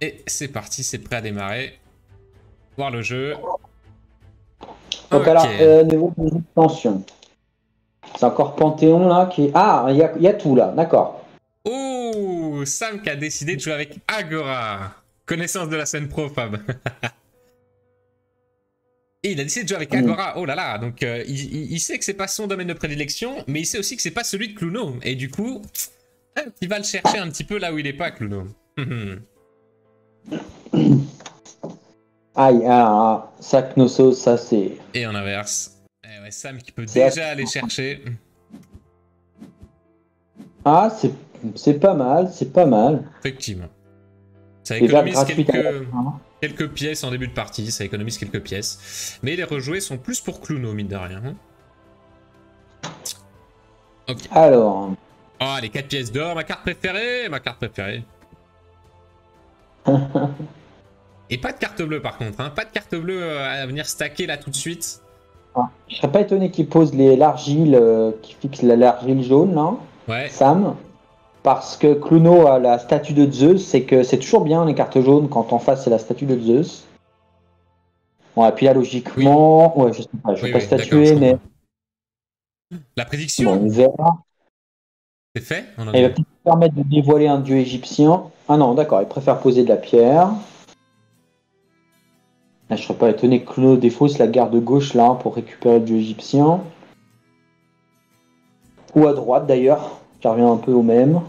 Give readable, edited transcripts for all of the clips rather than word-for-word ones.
Et c'est parti, c'est prêt à démarrer. Voir le jeu. Donc Ok. alors, niveau des extensions, c'est encore Panthéon là qui... Ah, il y a tout là, d'accord. Oh, Sam qui a décidé de jouer avec Agora. Connaissance de la scène pro, Fab. Et il a décidé de jouer avec Mm. Agora. Oh là là. Donc il sait que c'est pas son domaine de prédilection, mais il sait aussi que c'est pas celui de Cluno. Et du coup, il va le chercher un petit peu là où il est pas, Cluno. Aïe, ah, ça Knossos, ça c'est... Et en inverse. Eh ouais, Sam qui peut c'est déjà aller chercher. Ah, c'est pas mal, c'est pas mal. Effectivement. Ça Déjà économise gratuite à la fin. quelques pièces en début de partie, ça économise quelques pièces. Mais les rejoués sont plus pour Cluno, mine de rien. Ok. Alors... Oh, les 4 pièces d'or, ma carte préférée, ma carte préférée. Et pas de carte bleue par contre, hein. Pas de carte bleue à venir stacker là tout de suite. Je serais pas étonné qu'il pose l'argile, qui fixe l'argile jaune là, Ouais, Sam. Parce que Cluno a la statue de Zeus, c'est que c'est toujours bien les cartes jaunes quand en face c'est la statue de Zeus. Bon, et puis là, oui, logiquement, ouais, je sais pas, je vais oui, pas oui, d'accord, je statuer, mais comprends. La bon, prédiction, on verra. c'est fait, on en Et il va est. peut-être permettre de dévoiler un dieu égyptien. Ah non, d'accord, il préfère poser de la pierre. Là, je serais pas étonné que Cluno défausse la garde gauche là pour récupérer le dieu égyptien. Ou à droite d'ailleurs, qui revient un peu au même.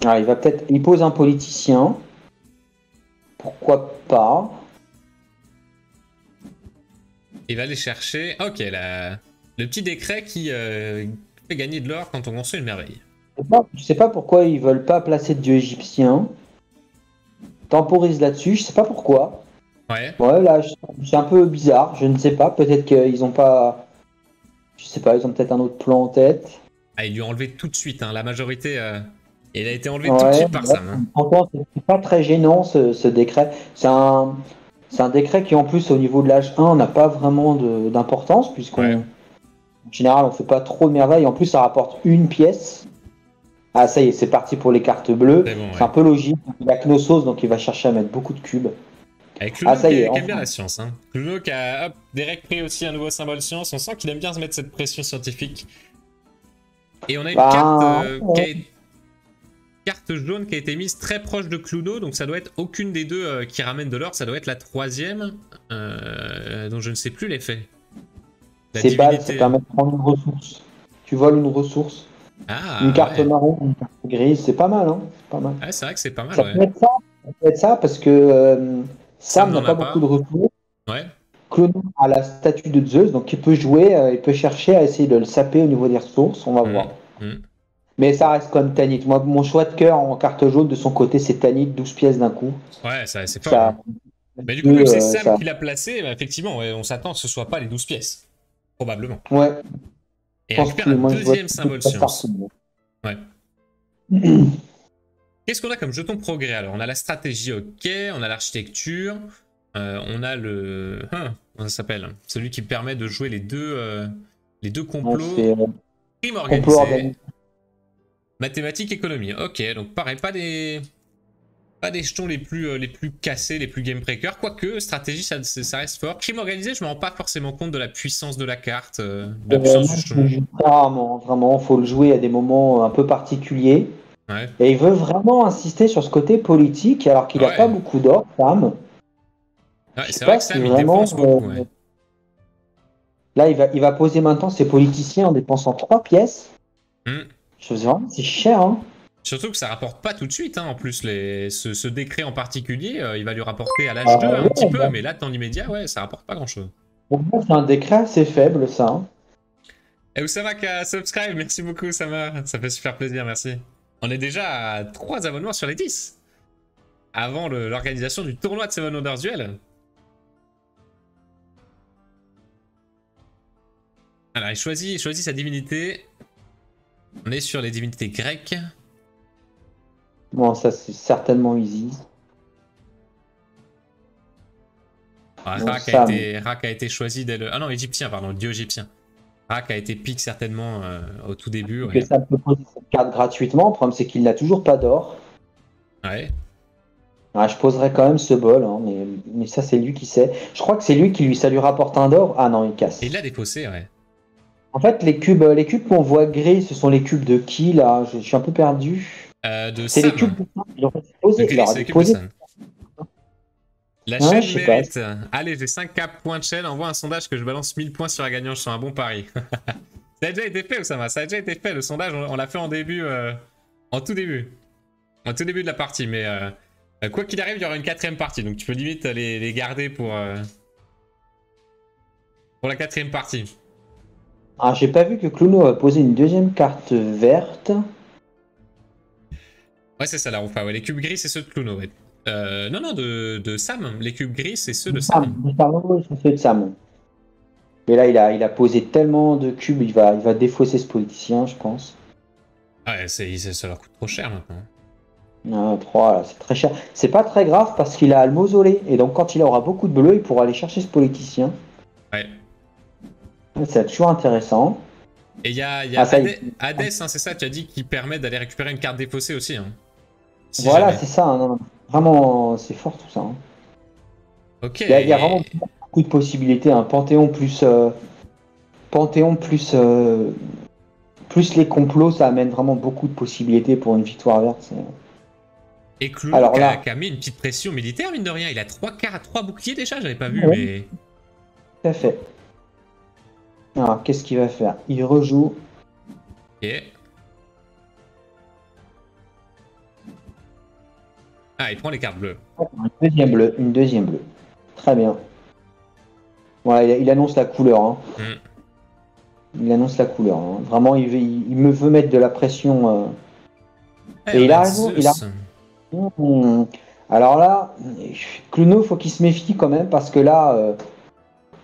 Ah, il va peut-être. Il pose un politicien. Pourquoi pas? Il va aller chercher. Ok, le petit décret qui fait gagner de l'or quand on construit une merveille. Je sais pas pourquoi ils veulent pas placer de dieu égyptien. Temporise là-dessus, je sais pas pourquoi. Ouais. Ouais, là, c'est un peu bizarre, je ne sais pas. Peut-être qu'ils ont pas. Je sais pas, ils ont peut-être un autre plan en tête. Ah, il lui a enlevé tout de suite, hein, la majorité. Il a été enlevé tout de Ouais, suite par ouais. Sam. Hein. Pourtant, c'est pas très gênant ce décret. C'est un décret qui, en plus, au niveau de l'âge 1, n'a pas vraiment d'importance, Ouais. puisqu'on, en général, on fait pas trop de merveilles. En plus, ça rapporte une pièce. Ah, ça y est, c'est parti pour les cartes bleues. C'est bon, C'est un ouais. peu logique. Il a Knossos, donc il va chercher à mettre beaucoup de cubes. Avec Ah, Cluno ça y est, qui aime bien enfin. la science. Hein. Cluno qui a, hop, Derek pris aussi un nouveau symbole science. On sent qu'il aime bien se mettre cette pression scientifique. Et on a une carte, Bah, ouais. carte jaune qui a été mise très proche de Cluno. Donc ça doit être aucune des deux qui ramène de l'or. Ça doit être la troisième, dont je ne sais plus l'effet. La Ces balles, ça divinité. permet de prendre une ressource. Tu voles une ressource. Une Ah carte ouais. marron, une carte grise, c'est pas mal, hein. C'est pas mal. Ouais, c'est vrai que c'est pas mal, Ça ouais. peut être ça. Ça peut être ça parce que Sam Sam n'a n'en a pas beaucoup de pas. ressources. Ouais. Clonon a la statue de Zeus, donc il peut jouer, il peut chercher à essayer de le saper au niveau des ressources. On va voir. Hmm, hmm. Mais ça reste comme Tanit. Moi, mon choix de cœur en carte jaune de son côté, c'est Tanit, 12 pièces d'un coup. Ouais, c'est fort. Ça, Hein. Mais du coup, vu que c'est deux, Sam ça. qui l'a placé, bah, effectivement, ouais, on s'attend que ce soit pas les 12 pièces. Probablement. Ouais, je Et il pense récupère que un moi je vois deuxième plutôt symbole ça partout. science. Ouais. Qu'est-ce qu'on a comme jeton progrès alors? On a la stratégie, ok. On a l'architecture. On a le. Comment ça s'appelle? Celui qui permet de jouer les deux Donc complots. c'est Crime complot organisé. organisé. Mathématiques, économie. Ok, donc pareil, pas des jetons les plus cassés, les plus game breakers. Quoique, stratégie, ça reste fort. Crime organisé, je me rends pas forcément compte de la puissance de la carte, de la puissance du Moi, je le jeton. joue rarement, vraiment. Il faut le jouer à des moments un peu particuliers. Ouais. Et il veut vraiment insister sur ce côté politique, alors qu'il n'a pas Ouais. beaucoup d'or, Sam. Ouais, Je sais c'est vrai pas que si Sam, il vraiment. dépense beaucoup, ouais. Là, il va poser maintenant ses politiciens en dépensant 3 pièces. Hmm. Je me dis vraiment, c'est cher, hein. Surtout que ça rapporte pas tout de suite, hein. En plus, ce décret en particulier, il va lui rapporter à l'âge 2 un petit Ouais, peu, mais là, dans l'immédiat, ouais, ça rapporte pas grand-chose. pour moi, c'est un décret assez faible, ça, hein. Et Oussama qui a subscribe, merci beaucoup Oussama, ça fait super plaisir, merci. On est déjà à 3 abonnements sur les 10, avant l'organisation du tournoi de Seven Wonders Duel. Alors, il choisit sa divinité. On est sur les divinités grecques. Bon, ça, c'est certainement easy. Ah, Bon, Sam. Rak a été choisi dès le... Ah non, égyptien, pardon, le dieu égyptien. Rak a été pick certainement au tout début, Et que ouais. Sam peut poser cette carte gratuitement. Le problème, c'est qu'il n'a toujours pas d'or. Ouais. Ah, je poserais quand même ce bol, hein, mais ça c'est lui qui sait. Je crois que c'est lui ça lui rapporte un d'or. Ah non, il casse. Et il l'a défaussé, ouais. En fait, les cubes qu'on voit gris, ce sont les cubes de qui là? Je suis un peu perdu. De C'est les Sam. cubes de Sam. Il aurait De posé. Il Gris, aurait c'est dû l'équipe de poser. Sam. La Ouais, chaîne je sais pas. mérite. Allez, j'ai 5K points de chaîne. Envoie un sondage que je balance 1000 points sur la gagnante. Je suis un bon pari. Ça a déjà été fait, Oussama. Ça a déjà été fait. Le sondage, on l'a fait en début. En tout début. En tout début de la partie. Mais quoi qu'il arrive, il y aura une 4ème partie. Donc tu peux limite les garder pour la 4ème partie. Ah, j'ai pas vu que Cluno a posé une deuxième carte verte. Ouais, c'est ça la roufa. Ouais, les cubes gris, c'est ceux de Cluno. Ouais. Non, de Sam. Les cubes gris, c'est ceux de Sam. Oui, c'est ceux de Sam. Mais là, il a posé tellement de cubes, il va défausser ce politicien, je pense. Ouais, ça leur coûte trop cher maintenant. Ah, 3, là, c'est très cher. C'est pas très grave parce qu'il a le mausolée. Et donc, quand il aura beaucoup de bleu, il pourra aller chercher ce politicien. Ouais. C'est toujours intéressant. Et il y a Hades, hein, c'est ça, tu as dit, qui permet d'aller récupérer une carte défaussée aussi. Hein, si Voilà, jamais. c'est ça. Hein, non. Vraiment, c'est fort tout ça. Hein. Ok. Il y a vraiment beaucoup de possibilités. Hein. Panthéon plus les complots, ça amène vraiment beaucoup de possibilités pour une victoire verte. Et Cluno Alors qui là, a mis une petite pression militaire, mine de rien. Il a 3 boucliers déjà, j'avais pas vu, ouais, mais. tout à fait. Alors, qu'est-ce qu'il va faire? Il rejoue. Ok. Ah, il prend les cartes bleues. Une deuxième bleue. Très bien. Voilà, il annonce la couleur. Hein. Il annonce la couleur. Hein. Vraiment, il me veut mettre de la pression. Et il a raison. Alors là, Cluno, faut qu'il se méfie quand même parce que là,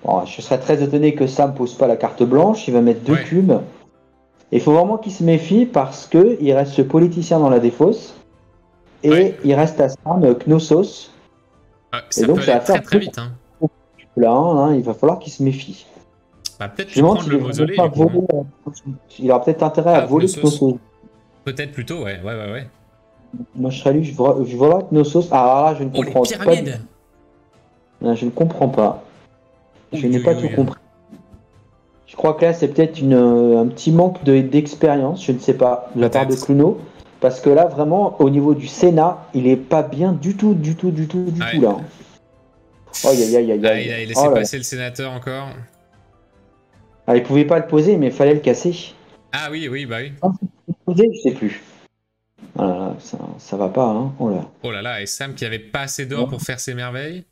bon, je serais très étonné que Sam pose pas la carte blanche. Il va mettre 2 cubes. Il faut vraiment qu'il se méfie parce que il reste ce politicien dans la défausse et il reste à Sam Knossos. Ça donc, peut aller très très vite. Hein. Là, il va falloir qu'il se méfie. Bah, peut-être prendre le mausolée. Il aura peut-être intérêt à voler Knossos. Peut-être plutôt, ouais. Moi, je serais lui, je vois Knossos. Ah là, je ne comprends pas. Là, je ne comprends pas. Je n'ai pas tout compris. Je crois que là, c'est peut-être un petit manque d'expérience, je ne sais pas, de la part de Cluno. Parce que là, vraiment, au niveau du Sénat, il est pas bien du tout là. Oh, il a laissé passer le sénateur encore. Ah, il pouvait pas le poser, mais il fallait le casser. Ah oui, bah oui. Poser, je sais plus. Voilà, ça va pas, hein. Oh là, et Sam qui avait pas assez d'or pour faire ses merveilles.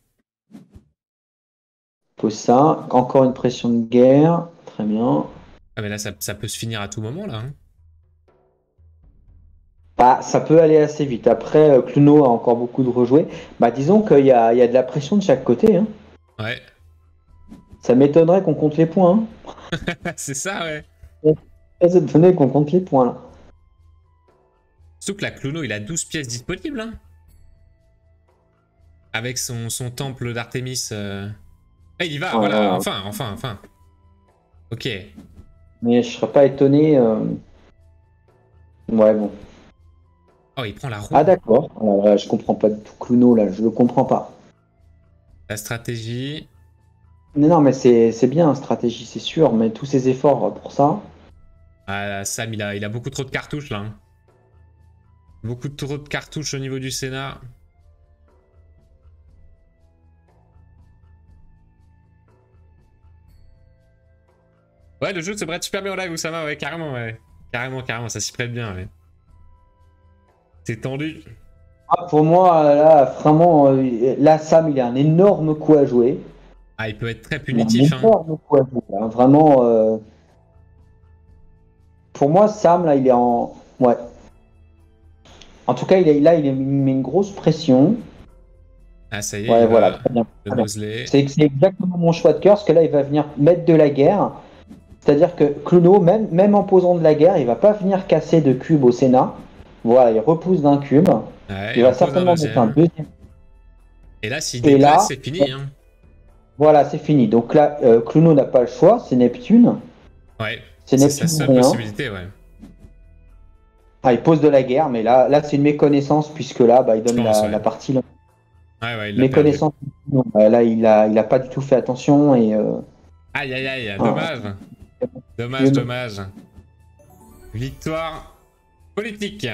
Pose ça, encore une pression de guerre, très bien. Ah mais là, ça peut se finir à tout moment, là. Hein. Bah, ça peut aller assez vite. Après, Cluno a encore beaucoup de rejouer. Bah, disons qu'il y a de la pression de chaque côté. Hein. Ouais. Ça m'étonnerait qu'on compte les points. Hein. C'est ça, ouais. Ça m'étonnerait qu'on compte les points, là. Surtout que la Cluno, il a 12 pièces disponibles. Hein. Avec son temple d'Artémis. Ah, il y va, voilà. Enfin. Ok. Mais je serais pas étonné. Ouais, bon. Oh, il prend la roue. Ah, d'accord. Je comprends pas du tout Cluno, là. Je le comprends pas. La stratégie. Non, mais c'est bien, stratégie, c'est sûr. Mais tous ces efforts pour ça. Ah, Sam, il a beaucoup trop de cartouches, là. Hein. Beaucoup trop de cartouches au niveau du Sénat. Ouais, le jeu se prête super bien au live, Oussama, ouais, carrément, ouais. Carrément, ça s'y prête bien, ouais. C'est tendu. Ah, pour moi, là, vraiment, là, Sam, il a un énorme coup à jouer. Ah, il peut être très punitif, un énorme coup à jouer, hein. Vraiment, pour moi, Sam, là, il est en... Ouais. En tout cas, il met une grosse pression. Ah, ça y est, ouais, voilà, très bien. Le mausolée. C'est exactement mon choix de cœur, parce que là, il va venir mettre de la guerre. C'est-à-dire que Cluno, même en posant de la guerre, il va pas venir casser de cube au Sénat. Voilà, il repousse d'un cube. Ouais, il va certainement mettre un deuxième. Et là, s'il déplace, c'est fini. Hein. Voilà, c'est fini. Donc là, Cluno n'a pas le choix, c'est Neptune. Ouais, c'est sa seule possibilité, ouais. Ah, il pose de la guerre, mais là c'est une méconnaissance, puisque là, bah, il donne la partie. Là. Ouais, il l'a Méconnaissance. Non, là, il a pas du tout fait attention. Et, aïe, aïe, aïe, dommage. Dommage. Victoire politique.